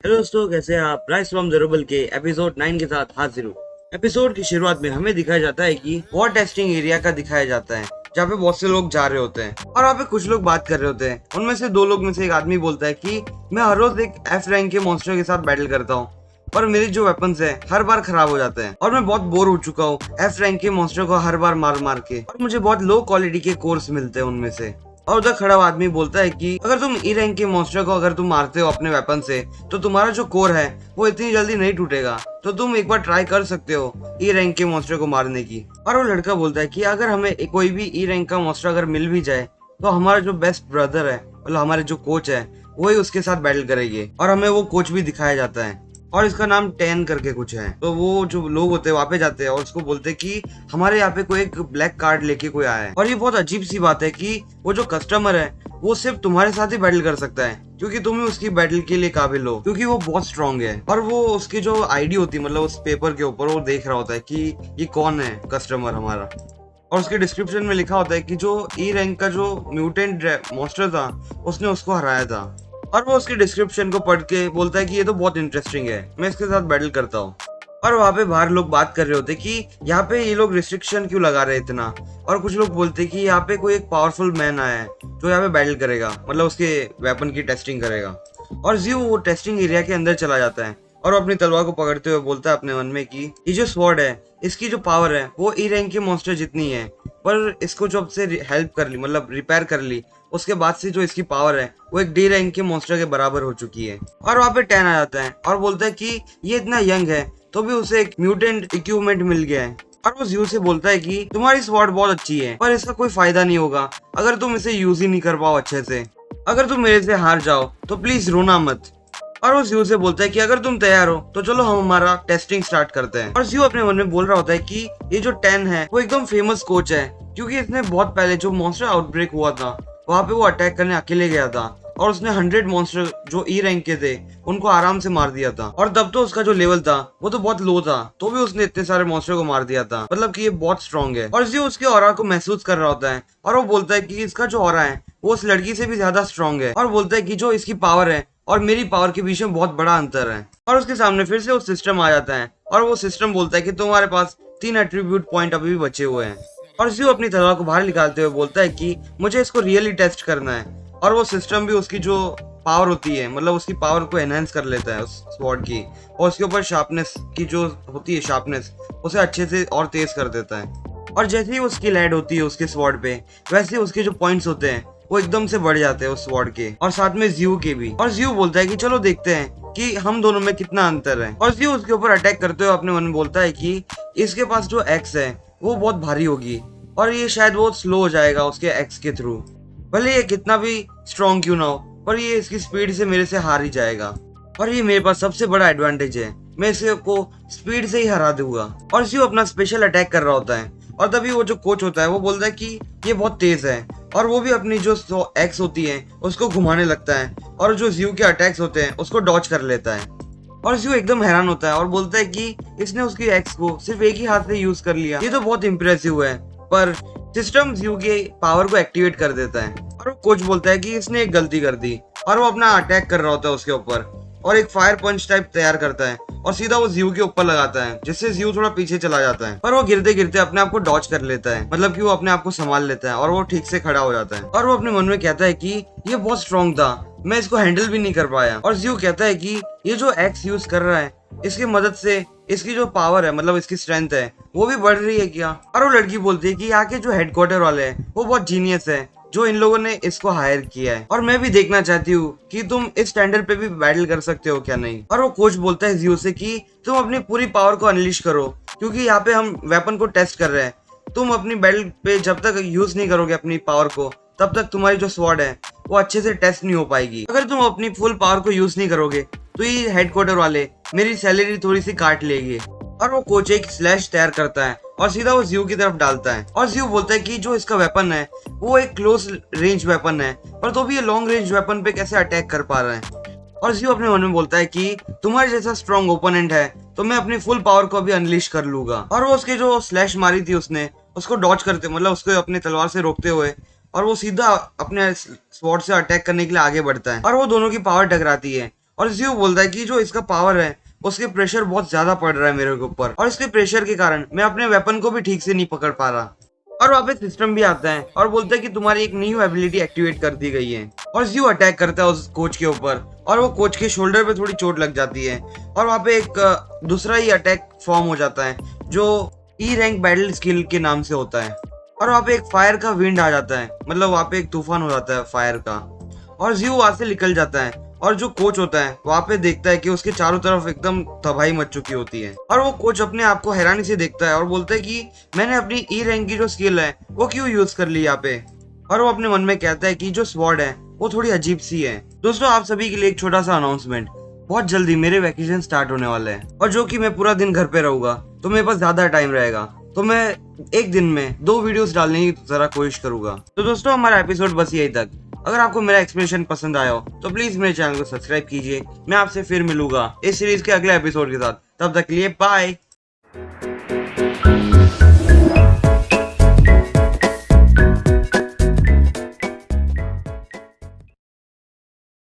Hello दोस्तों, कैसे हैं आप। राइस फ्रॉम जरूबल के एपिसोड 9 के साथ हाजिर हूँ। एपिसोड की शुरुआत में हमें दिखाया जाता है कि वॉर टेस्टिंग एरिया का दिखाया जाता है, जहाँ पे बहुत से लोग जा रहे होते हैं और वहाँ पे कुछ लोग बात कर रहे होते हैं। उनमें से दो लोग में से एक आदमी बोलता है कि मैं हर रोज एक एफ रैंक के मॉन्स्टर के साथ बैटल करता हूँ, पर मेरे जो वेपन्स है हर बार खराब हो जाते हैं और मैं बहुत बोर हो चुका हूँ एफ रैंक के मॉन्स्टर को हर बार मार मार के, और मुझे बहुत लो क्वालिटी के कोर्स मिलते हैं उनमें से। और उधर खड़ा हुआ आदमी बोलता है कि अगर तुम ई रैंक के मॉन्स्टर को अगर तुम मारते हो अपने वेपन से, तो तुम्हारा जो कोर है वो इतनी जल्दी नहीं टूटेगा, तो तुम एक बार ट्राई कर सकते हो ई रैंक के मॉन्स्टर को मारने की। और वो लड़का बोलता है कि अगर हमें कोई भी ई रैंक का मॉन्स्टर अगर मिल भी जाए, तो हमारा जो बेस्ट ब्रदर है, मतलब हमारे जो कोच है, वही उसके साथ बैटल करेंगे। और हमें वो कोच भी दिखाया जाता है और इसका नाम टेन करके कुछ है। तो वो जो लोग होते हैं वहाँ पे जाते हैं और उसको बोलते हैं कि हमारे यहाँ पे कोई एक ब्लैक कार्ड लेके कोई आया है। और ये बहुत अजीब सी बात है कि वो जो कस्टमर है वो सिर्फ तुम्हारे साथ ही बैटल कर सकता है, क्योंकि तुम ही उसकी बैटल के लिए काबिल हो, क्योंकि वो बहुत स्ट्रांग है। और वो उसकी जो आईडी होती है, मतलब उस पेपर के ऊपर वो देख रहा होता है कि ये कौन है कस्टमर हमारा। और उसके डिस्क्रिप्शन में लिखा होता है कि जो ई रैंक का जो म्यूटेंट मॉन्स्टर था उसने उसको हराया था। और वो उसके डिस्क्रिप्शन को पढ़ के बोलता है कि ये तो बहुत इंटरेस्टिंग है, मैं इसके साथ बैटल करता हूँ। और वहाँ पे बाहर लोग बात कर रहे होते कि यहाँ पे ये लोग रिस्ट्रिक्शन क्यों लगा रहे हैं इतना। और कुछ लोग बोलते कि यहाँ पे कोई एक पावरफुल मैन आया है जो यहाँ पे बैटल करेगा, मतलब उसके वेपन की टेस्टिंग करेगा। और जियो वो टेस्टिंग एरिया के अंदर चला जाता है और अपनी तलवार को पकड़ते हुए बोलता है अपने मन में कि ये जो स्वॉर्ड है इसकी जो पावर है वो ई रैंक के मॉन्स्टर जितनी है, पर इसको जब से हेल्प कर ली, मतलब रिपेयर कर ली, उसके बाद से जो इसकी पावर है वो एक डी रैंक के मॉन्स्टर के बराबर हो चुकी है। और वहाँ पे टेन आ जाता है और बोलता है कि ये इतना यंग है तो भी उसे एक म्यूटेंट इक्विपमेंट मिल गया है। और वो जियो से बोलता है कि तुम्हारी स्वॉर्ड बहुत अच्छी है, पर इसका कोई फायदा नहीं होगा अगर तुम इसे यूज ही नहीं कर पाओ अच्छे से। अगर तुम मेरे से हार जाओ तो प्लीज रोना मत। और वो जियो से बोलता है कि अगर तुम तैयार हो तो चलो हम हमारा टेस्टिंग स्टार्ट करते हैं। और जियो अपने मन में बोल रहा होता है कि ये जो टेन है वो एकदम फेमस कोच है, क्योंकि इसने बहुत पहले जो मॉन्स्टर आउटब्रेक हुआ था वहां पे वो अटैक करने अकेले गया था और उसने 100 मॉन्स्टर जो ई रैंक के थे उनको आराम से मार दिया था। और तब तो उसका जो लेवल था वो तो बहुत लो था, तो भी उसने इतने सारे मॉन्स्टर को मार दिया था, मतलब कि ये बहुत स्ट्रांग है। और जियो उसके ऑरा को महसूस कर रहा होता है और वो बोलता है कि इसका जो ऑरा है वो उस लड़की से भी ज्यादा स्ट्रांग है। और बोलता है कि जो इसकी पावर है और मेरी पावर के बीच में बहुत बड़ा अंतर है। और उसके सामने फिर से वो सिस्टम आ जाता है और वो सिस्टम बोलता है कि तुम्हारे पास 3 एट्रीब्यूट पॉइंट अभी भी बचे हुए हैं। और जियो अपनी तलवार को बाहर निकालते हुए बोलता है कि मुझे इसको रियली टेस्ट करना है। और वो सिस्टम भी उसकी जो पावर होती है, मतलब उसकी पावर को एनहेंस कर लेता है उस स्वॉर्ड की, और उसके ऊपर शार्पनेस की जो होती है शार्पनेस उसे अच्छे से और तेज कर देता है। और जैसे ही वो स्किल ऐड होती है उसके स्वॉर्ड पे, वैसे उसके जो पॉइंट्स होते हैं वो एकदम से बढ़ जाते हैं उस स्वॉर्ड के, और साथ में जियो के भी। और जियो बोलता है कि चलो देखते हैं कि हम दोनों में कितना अंतर है। और जियो उसके ऊपर अटैक करते हुए अपने मन में बोलता है कि इसके पास जो एक्स है वो बहुत भारी होगी और ये शायद बहुत स्लो हो जाएगा उसके एक्स के थ्रू। भले ये कितना भी स्ट्रॉन्ग क्यों ना हो, पर ये इसकी स्पीड से मेरे से हार ही जाएगा। और ये मेरे पास सबसे बड़ा एडवांटेज है, मैं इसे को स्पीड से ही हरा दूंगा। और जियो अपना स्पेशल अटैक कर रहा होता है और तभी वो जो कोच होता है वो बोलता है कि ये बहुत तेज है, और वो भी अपनी जो एक्स होती है उसको घुमाने लगता है और जो जियो के अटैक्स होते हैं उसको डॉच कर लेता है। और जियो एकदम हैरान होता है और बोलता है कि इसने उसकी एक्स को सिर्फ एक ही हाथ से यूज कर लिया, ये तो बहुत इंप्रेसिव है। पर सिस्टम जियो के पावर को एक्टिवेट कर देता है और वो कोच बोलता है कि इसने एक गलती कर दी, और वो अपना अटैक कर रहा होता है उसके ऊपर और एक फायर पंच टाइप तैयार करता है और सीधा वो जियो के ऊपर लगाता है, जिससे जियो थोड़ा पीछे चला जाता है। पर वो गिरते गिरते अपने आप को डॉच कर लेता है, मतलब कि वो अपने आप को संभाल लेता है और वो ठीक से खड़ा हो जाता है। और वो अपने मन में कहता है कि ये बहुत स्ट्रांग था, मैं इसको हैंडल भी नहीं कर पाया। और जियो कहता है कि ये जो एक्स यूज कर रहा है इसकी मदद से इसकी जो पावर है, मतलब इसकी स्ट्रेंथ है, वो भी बढ़ रही है क्या। और वो लड़की बोलती है कि यहाँ के जो हेडक्वार्टर वाले हैं वो बहुत जीनियस है जो इन लोगों ने इसको हायर किया है, और मैं भी देखना चाहती हूँ कि तुम इस स्टैंडर्ड पे भी बैटल कर सकते हो क्या नहीं। और वो कोच बोलता है जियो से कि तुम अपनी पूरी पावर को अनलिश करो, क्योंकि यहाँ पे हम वेपन को टेस्ट कर रहे हैं। तुम अपनी बैटल पे जब तक यूज नहीं करोगे अपनी पावर को, तब तक तुम्हारी जो स्वॉर्ड है वो अच्छे से टेस्ट नहीं हो पाएगी। अगर तुम अपनी फुल पावर को यूज नहीं करोगे तो ये हेडक्वार्टर वाले मेरी सैलरी थोड़ी सी काट लेंगे। और वो कोच एक स्लैश तैयार करता है और सीधा वो जियो की तरफ डालता है। और जियो बोलता है कि जो इसका वेपन है वो एक क्लोज रेंज वेपन है, पर तो भी ये लॉन्ग रेंज वेपन पे कैसे अटैक कर पा रहा है। और जियो अपने मन में बोलता है कि तुम्हारे जैसा स्ट्रॉन्ग ओपोनेंट है तो मैं अपनी फुल पावर को भी अनलिश कर लूंगा। और वो उसके जो स्लैश मारी थी उसने उसको डॉच करते, मतलब उसको अपने तलवार से रोकते हुए, और वो सीधा अपने स्वॉर्ड से अटैक करने के लिए आगे बढ़ता है और वो दोनों की पावर टकराती है और जियो बोलता है कि जो इसका पावर है उसके प्रेशर बहुत ज्यादा पड़ रहा है मेरे के ऊपर, और इसके प्रेशर के कारण मैं अपने वेपन को भी ठीक से नहीं पकड़ पा रहा। और वहाँ पे सिस्टम भी आता है और बोलता है कि तुम्हारी एक न्यू एबिलिटी एक्टिवेट कर दी गई है। और जियो अटैक करता है उस कोच के ऊपर और वो कोच के शोल्डर पे थोड़ी चोट लग जाती है। और वहाँ पे एक दूसरा ही अटैक फॉर्म हो जाता है जो ई रैंक बैटल स्किल के नाम से होता है। और वहाँ पे एक फायर का विंड आ जाता है, मतलब वहाँ पे एक तूफान हो जाता है फायर का, और जियो वहाँ से निकल जाता है। और जो कोच होता है वहाँ पे देखता है कि उसके चारों तरफ एकदम तबाही मच चुकी होती है। और वो कोच अपने आप को हैरानी से देखता है और बोलता है कि मैंने अपनी ई रैंक की जो स्किल है वो क्यों यूज कर ली यहाँ पे। और वो अपने मन में कहता है कि जो स्वॉर्ड है वो थोड़ी अजीब सी है। दोस्तों, आप सभी के लिए एक छोटा सा अनाउंसमेंट, बहुत जल्दी मेरे वैकेशन स्टार्ट होने वाले हैं और जो कि मैं पूरा दिन घर पे रहूंगा तो मेरे पास ज्यादा टाइम रहेगा, तो मैं एक दिन में 2 वीडियोस डालने की जरा कोशिश करूंगा। तो दोस्तों, हमारा एपिसोड बस यही तक। अगर आपको मेरा एक्सप्लेनेशन पसंद आया हो तो प्लीज मेरे चैनल को सब्सक्राइब कीजिए। मैं आपसे फिर मिलूंगा इस सीरीज के अगले एपिसोड के साथ। तब तक के लिए बाय।